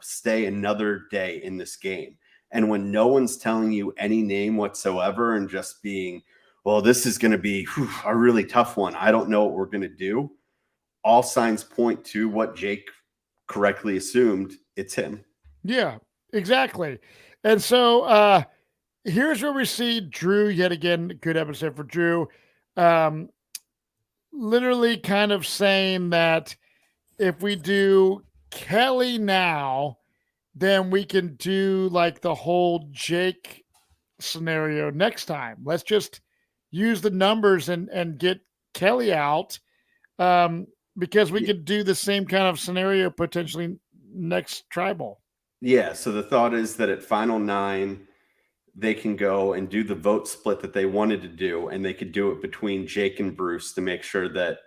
stay another day in this game." And when no one's telling you any name whatsoever, and just being, "Well, this is going to be a really tough one. I don't know what we're going to do." All signs point to what Jake correctly assumed. It's him. yeah, exactly. And so here's where we see Drew yet again. Good episode for Drew. Um, Literally kind of saying that if we do Kelly now, then we can do like the whole Jake scenario next time. Let's just use the numbers and get Kelly out, um, because we could do the same kind of scenario potentially next tribal. Yeah. So the thought is that at final 9, they can go and do the vote split that they wanted to do, and they could do it between Jake and Bruce to make sure that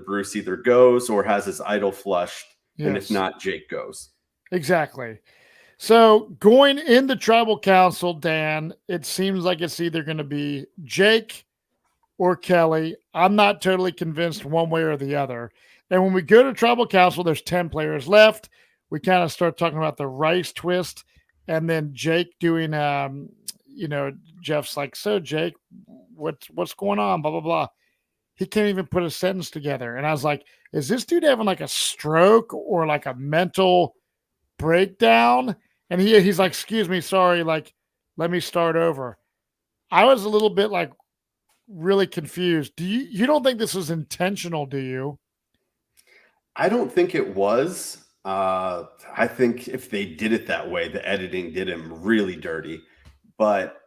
Bruce either goes or has his idol flushed, and if Yes, not, Jake goes. exactly. So going in the tribal council, Dan, it seems like it's either going to be Jake or Kelly. I'm not totally convinced one way or the other. And when we go to tribal council, there's 10 players left. We kind of start talking about the Rice twist, and then Jake doing, Jeff's like, so Jake, what's going on? Blah, blah, blah. He can't even put a sentence together. And I was like, is this dude having like a stroke or like a mental breakdown? And he's like, excuse me, sorry, like, let me start over. I was a little bit like really confused. You don't think this was intentional, do you? I don't think it was. I think if they did it that way, the editing did him really dirty. But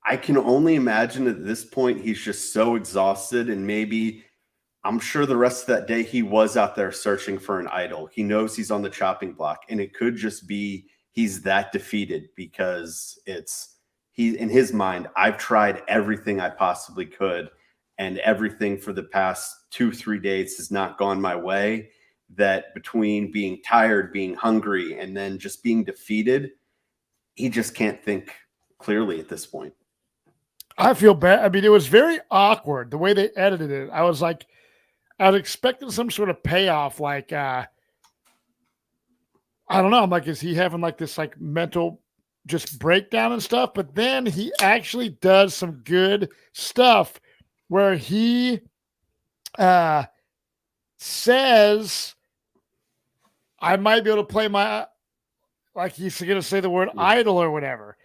I can only imagine at this point he's just so exhausted, and maybe I'm sure the rest of that day he was out there searching for an idol. He knows he's on the chopping block, and it could just be he's that defeated because he in his mind, I've tried everything I possibly could, and everything for the past 2-3 days has not gone my way. That between being tired, being hungry, and then just being defeated, he just can't think clearly at this point. I feel bad. I mean, it was very awkward the way they edited it. I was expecting some sort of payoff, like I don't know. I'm like, is he having like this like mental just breakdown and stuff? But then he actually does some good stuff where he says, I might be able to play like he's going to say the word idol or whatever.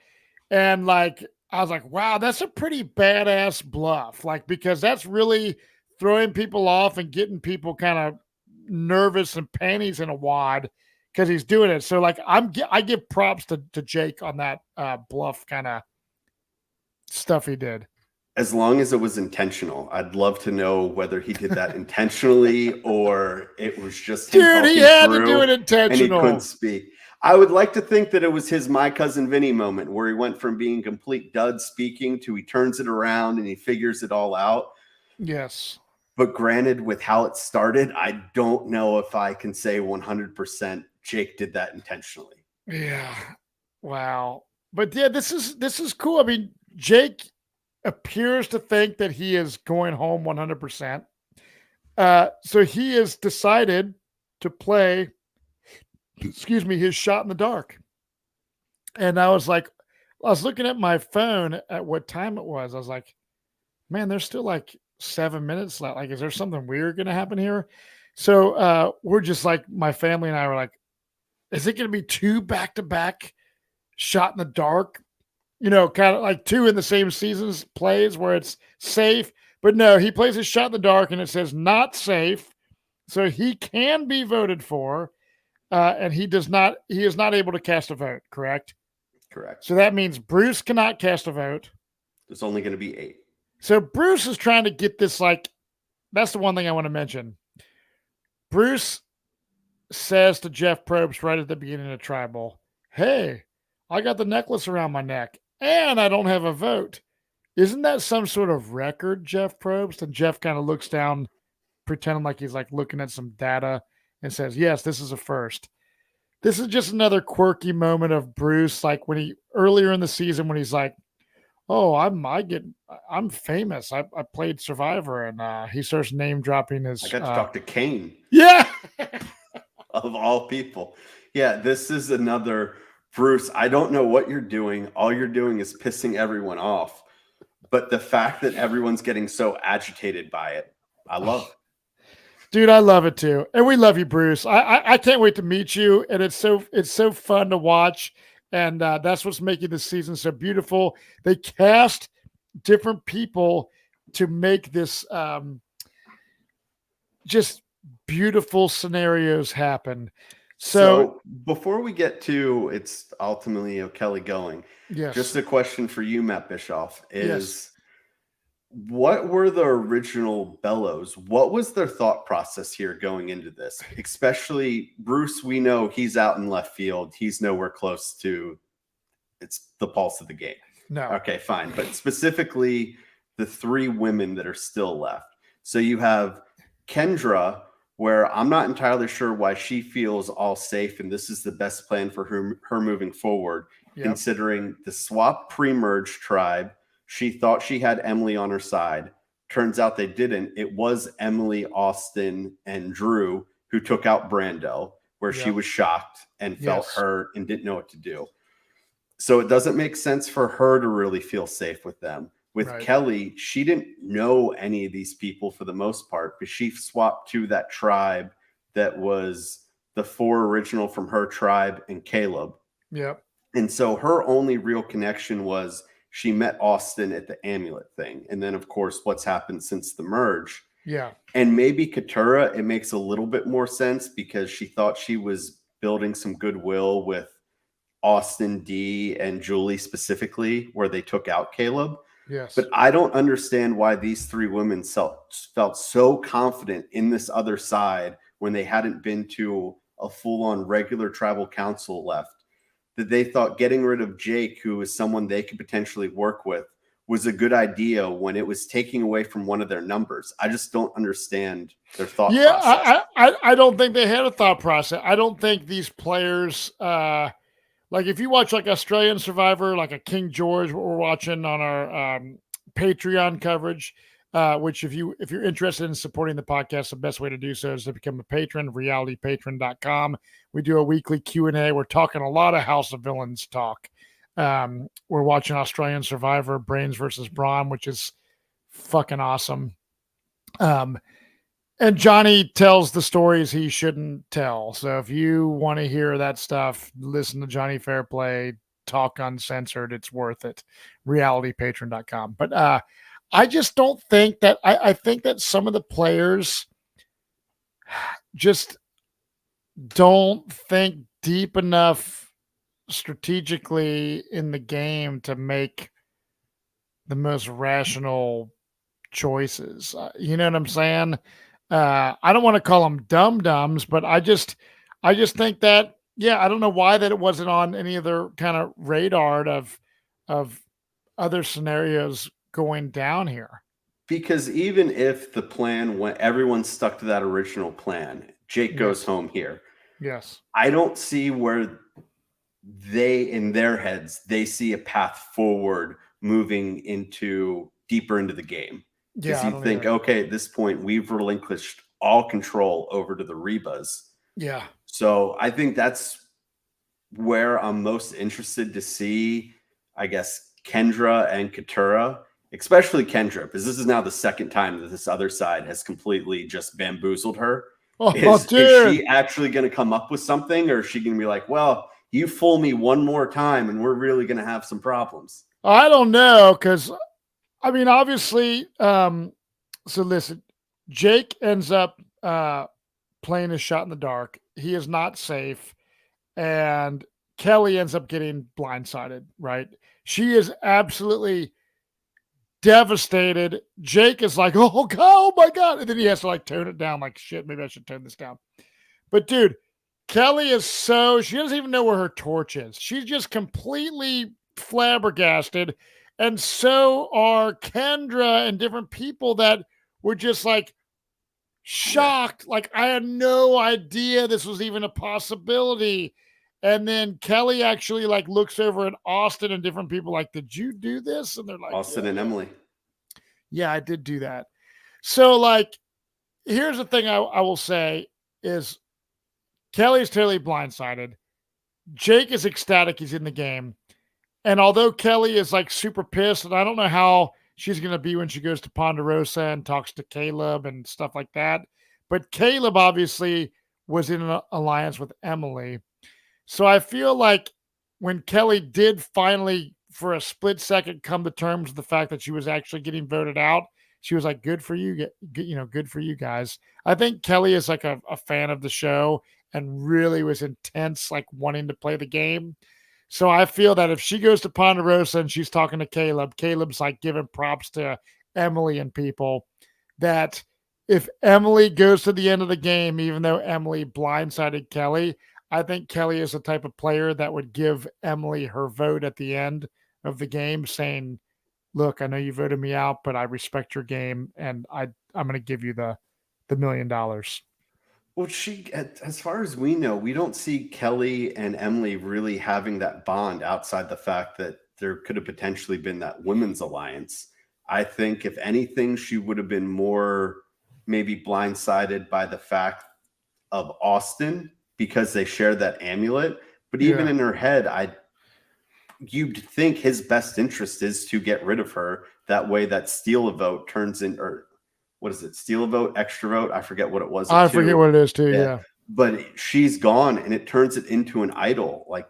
And like, I was like, wow, that's a pretty badass bluff. Like, because that's really throwing people off and getting people kind of nervous and panties in a wad because he's doing it. So like, I give props to Jake on that bluff kind of stuff he did. As long as it was intentional. I'd love to know whether he did that intentionally or it was just him Dude, he talking had to do through it and he intentional. couldn't speak. I would like to think that it was his My Cousin Vinny moment where he went from being complete dud speaking to he turns it around and he figures it all out. Yes. But granted, with how it started, I don't know if I can say 100% Jake did that intentionally. Yeah. Wow. But yeah, this is cool. I mean, Jake appears to think that he is going home 100%. So he has decided to play, excuse me, his shot in the dark. And I was looking at my phone at what time it was. I was like, man, there's still like 7 minutes left. Like, is there something weird going to happen here? So we're just like, my family and I were like, is it going to be 2 back-to-back shot in the dark, kind of like 2 in the same seasons plays where it's safe. But no, he plays his shot in the dark and it says not safe. So he can be voted for. And he is not able to cast a vote, correct? Correct. So that means Bruce cannot cast a vote. There's only going to be 8. So Bruce is trying to get this, that's the one thing I want to mention. Bruce says to Jeff Probst right at the beginning of Tribal, hey, I got the necklace around my neck and I don't have a vote. Isn't that some sort of record, Jeff Probst? And Jeff kind of looks down, pretending like he's looking at some data and says, yes, this is a first. This is just another quirky moment of Bruce, when he earlier in the season when he's like, oh, I'm famous. I played Survivor, and he starts name dropping his. I got to talk to Kane. Yeah, of all people. Yeah, this is another Bruce. I don't know what you're doing. All you're doing is pissing everyone off. But the fact that everyone's getting so agitated by it, I love. Dude, I love it too, and we love you, Bruce. I can't wait to meet you, and it's so fun to watch. And that's what's making this season so beautiful. They cast different people to make this just beautiful scenarios happen. So before we get to it's ultimately Kelly going, yes. Just a question for you, Matt Bischoff, is what were the original Bellows? What was their thought process here going into this? Especially Bruce, we know he's out in left field. He's nowhere close to it's the pulse of the game. No. Okay, fine. But specifically the 3 women that are still left. So you have Kendra, where I'm not entirely sure why she feels all safe and this is the best plan for her moving forward, considering the swap pre-merge tribe. She thought she had Emily on her side. Turns out they didn't. It was Emily, Austin, and Drew who took out Brando, where she was shocked and felt hurt and didn't know what to do. So it doesn't make sense for her to really feel safe with them. With Kelly, she didn't know any of these people for the most part, but she swapped to that tribe that was the 4 original from her tribe and Caleb. Yep. And so her only real connection was she met Austin at the amulet thing. And then, of course, what's happened since the merge. Yeah. And maybe Katurah, it makes a little bit more sense because she thought she was building some goodwill with Austin, D, and Julie specifically, where they took out Caleb. Yes. But I don't understand why these 3 women felt so confident in this other side when they hadn't been to a full-on regular tribal council left, that they thought getting rid of Jake, who is someone they could potentially work with, was a good idea when it was taking away from one of their numbers. I just don't understand their thought process. I don't think they had a thought process. I don't think these players, if you watch Australian Survivor, like a King George, what we're watching on our Patreon coverage, which if you're interested in supporting the podcast, the best way to do so is to become a patron, realitypatron.com. We do a weekly Q&A. We're talking a lot of House of Villains talk. We're watching Australian Survivor, Brains versus Brawn, which is fucking awesome. And Jonny tells the stories he shouldn't tell. So if you want to hear that stuff, listen to Jonny Fairplay talk uncensored. It's worth it. realitypatron.com. But I just don't think that I think that some of the players just don't think deep enough strategically in the game to make the most rational choices. You know what I'm saying? I don't want to call them dum-dums, but I just think that, I don't know why that it wasn't on any of their kind of radar of other scenarios going down here. Because even if the plan went, everyone stuck to that original plan, Jake goes home here. Yes. I don't see where they, in their heads, they see a path forward moving deeper into the game. Because you think, okay, at this point, we've relinquished all control over to the Rebas. Yeah. So I think that's where I'm most interested to see, I guess, Kendra and Katurah, especially Kendra, because this is now the second time that this other side has completely just bamboozled her. Is she actually going to come up with something, or is she going to be like, well, You fool me one more time, and we're really going to have some problems. I don't know, because I mean, obviously, so listen, Jake ends up playing a shot in the dark. He is not safe, and Kelly ends up getting blindsided. Right? She is absolutely devastated. Jake is like, "Oh God, oh my God," and then he has to like tone it down. Like, shit, maybe I should tone this down. But dude, Kelly is she doesn't even know where her torch is. She's just completely flabbergasted. And so are Kendra and different people that were just like shocked. Like, I had no idea this was even a possibility. And then Kelly actually like looks over at Austin and different people like, did you do this? And they're like, Austin and Emily. Yeah, I did do that. So like, here's the thing I will say is Kelly's totally blindsided. Jake is ecstatic he's in the game. And although Kelly is like super pissed, and I don't know how she's going to be when she goes to Ponderosa and talks to Caleb and stuff like that. But Caleb obviously was in an alliance with Emily. So I feel like when Kelly did finally, for a split second, come to terms with the fact that she was actually getting voted out, she was like, good for you, good for you guys. I think Kelly is like a fan of the show and really was intense, like wanting to play the game. So I feel that if she goes to Ponderosa and she's talking to Caleb, Caleb's like giving props to Emily and people, that if Emily goes to the end of the game, even though Emily blindsided Kelly, I think Kelly is the type of player that would give Emily her vote at the end of the game, saying, look, I know you voted me out, but I respect your game, and I'm going to give you the $1 million. Well, as far as we know, we don't see Kelly and Emily really having that bond outside the fact that there could have potentially been that women's alliance. I think if anything, she would have been more maybe blindsided by the fact of Austin because they share that amulet. But even in her head, you'd think his best interest is to get rid of her. That way that steal a vote turns in, or what is it? Steal a vote, extra vote. I forget what it was. I forget what it is too. Yeah. But she's gone and it turns it into an idol. Like,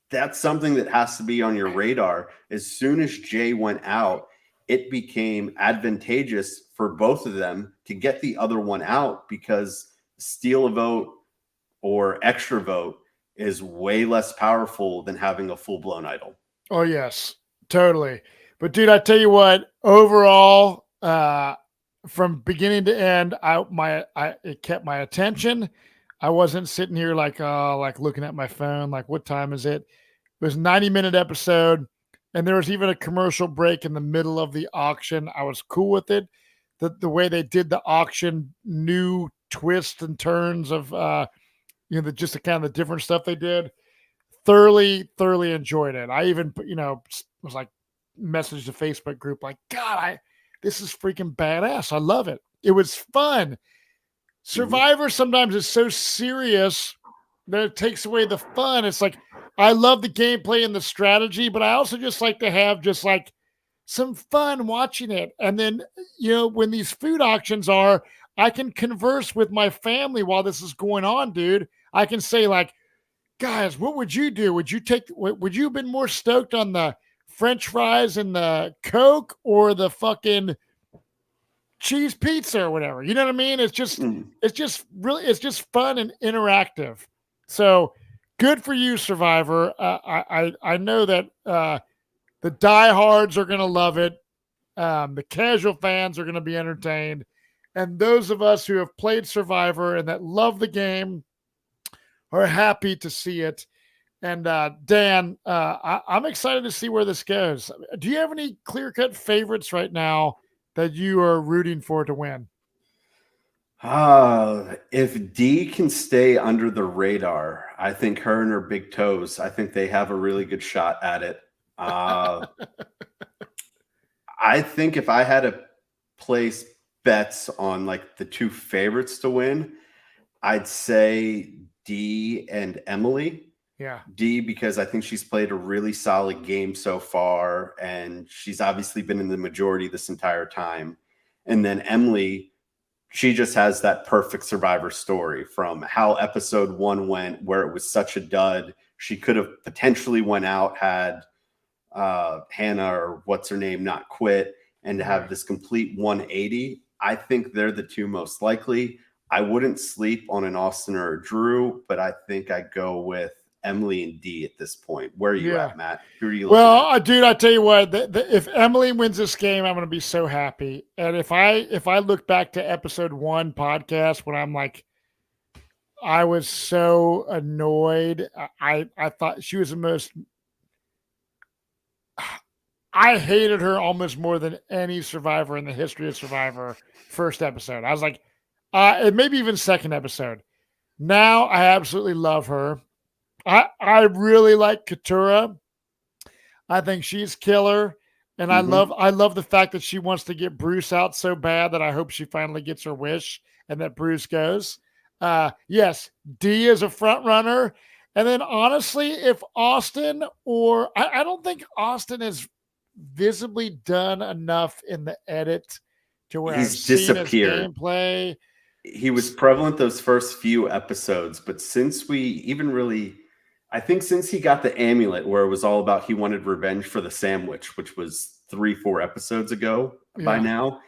that's something that has to be on your radar. As soon as Jay went out, it became advantageous for both of them to get the other one out, because steal a vote or extra vote is way less powerful than having a full-blown idol. Oh, yes, totally. But dude, I tell you what, overall, from beginning to end, it kept my attention. I wasn't sitting here like looking at my phone, like what time is it? It was a 90-minute episode, and there was even a commercial break in the middle of the auction. I was cool with it. The way they did the auction, new twists and turns of just the kind of the different stuff they did. Thoroughly enjoyed it. I even was like messaged the Facebook group like, God, this is freaking badass. I love it. It was fun. Survivor sometimes is so serious that it takes away the fun. It's like, I love the gameplay and the strategy, but I also just like to have just like some fun watching it. And then, when these food auctions are, I can converse with my family while this is going on, dude. I can say like, guys, what would you do? Would you have been more stoked on the French fries and the Coke or the fucking cheese pizza or whatever? You know what I mean? It's just fun and interactive. So good for you, Survivor. I know that the diehards are going to love it. The casual fans are going to be entertained. And those of us who have played Survivor and that love the game are happy to see it. And Dan, I'm excited to see where this goes. Do you have any clear-cut favorites right now that you are rooting for to win? If Dee can stay under the radar, I think her and her big toes, I think they have a really good shot at it. I think if I had to place bets on like the two favorites to win, I'd say Dee and Emily. Yeah. Dee, because I think she's played a really solid game so far, and she's obviously been in the majority this entire time. And then Emily, she just has that perfect Survivor story from how episode 1 went, where it was such a dud. She could have potentially went out, had Hannah or what's her name not quit, and to have this complete 180. I think they're the two most likely. I wouldn't sleep on an Austin or a Drew, but I think I go with Emily and Dee at this point. Where are you at, Matt? Who are you looking at? Dude, I tell you what, if Emily wins this game, I'm going to be so happy. And if I look back to episode 1 podcast when I'm like, I was so annoyed. I thought she was the most. I hated her almost more than any Survivor in the history of Survivor. First episode, I was like, and maybe even second episode. Now I absolutely love her. I really like Katura. I think she's killer. And I love the fact that she wants to get Bruce out so bad that I hope she finally gets her wish and that Bruce goes. Yes, Dee is a front runner. And then honestly, if Austin or I don't think Austin has visibly done enough in the edit to where he's I've seen disappeared. his gameplay. He was prevalent those first few episodes, but since I think since he got the amulet where it was all about he wanted revenge for the sandwich, which was 3-4 episodes ago by now,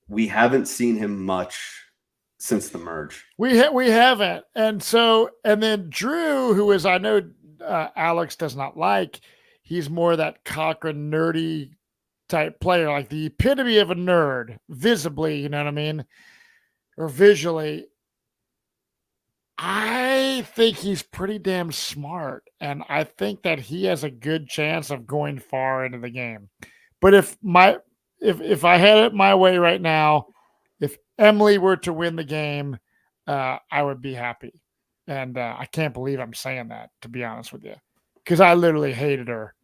we haven't seen him much since the merge. We haven't. And then Drew, who is, I know Alex does not like, he's more that Cochran nerdy type player, like the epitome of a nerd, visibly, you know what I mean? Or visually. I think he's pretty damn smart, and I think that he has a good chance of going far into the game. But if I had it my way right now, if Emily were to win the game, I would be happy. And I can't believe I'm saying that, to be honest with you, because I literally hated her.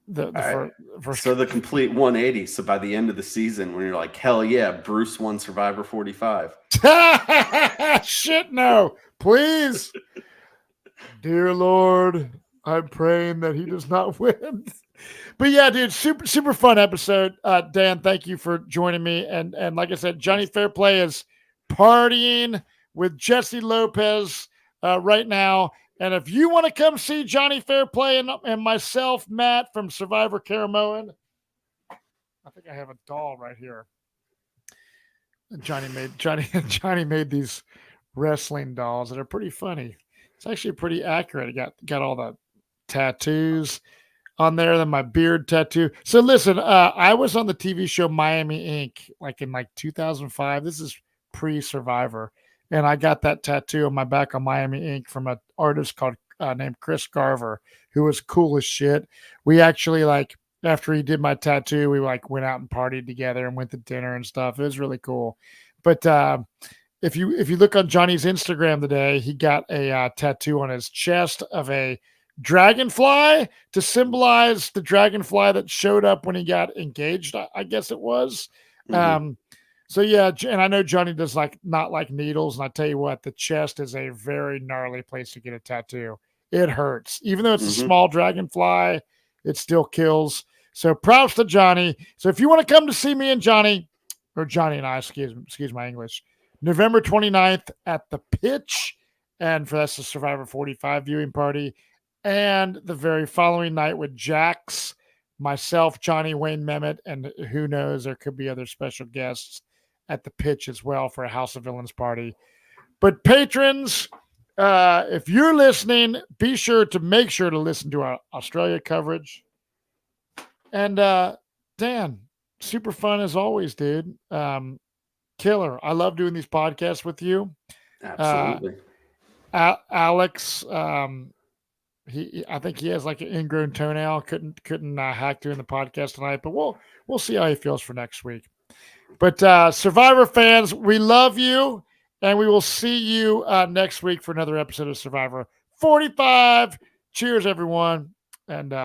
So the complete 180. So by the end of the season, when you're like, hell yeah, Bruce won Survivor 45. Shit, no, please. Dear Lord, I'm praying that he does not win. But yeah, dude, super fun episode. Dan, thank you for joining me. And like I said, Jonny Fairplay is partying with Jesse Lopez right now. And if you want to come see Jonny Fairplay and myself, Matt from Survivor Caramoan, I think I have a doll right here. Jonny made these wrestling dolls that are pretty funny. It's actually pretty accurate. It got all the tattoos on there, then my beard tattoo. So listen, I was on the TV show Miami Inc. like in 2005. This is pre-Survivor. And I got that tattoo on my back on Miami Inc. from an artist called named Chris Garver, who was cool as shit. We actually after he did my tattoo, we went out and partied together and went to dinner and stuff. It was really cool. But if you look on Johnny's Instagram today, he got a tattoo on his chest of a dragonfly to symbolize the dragonfly that showed up when he got engaged. I guess it was. So yeah, and I know Jonny does not like needles, and I tell you what, the chest is a very gnarly place to get a tattoo. It hurts, even though it's a small dragonfly, it still kills. So props to Jonny. So if you want to come to see me and Jonny, or Jonny and I, excuse my English, November 29th at the Pitch, and that's the Survivor 45 viewing party, and the very following night with Jax, myself, Jonny, Wayne Mehmet, and who knows, there could be other special guests at the Pitch as well for a House of Villains party. But patrons, if you're listening, be sure to listen to our Australia coverage. And Dan, super fun as always, dude. Killer. I love doing these podcasts with you. Absolutely. Alex, I think he has an ingrown toenail. Couldn't hack doing the podcast tonight, but we'll see how he feels for next week. But Survivor fans, we love you, and we will see you next week for another episode of Survivor 45. Cheers, everyone, and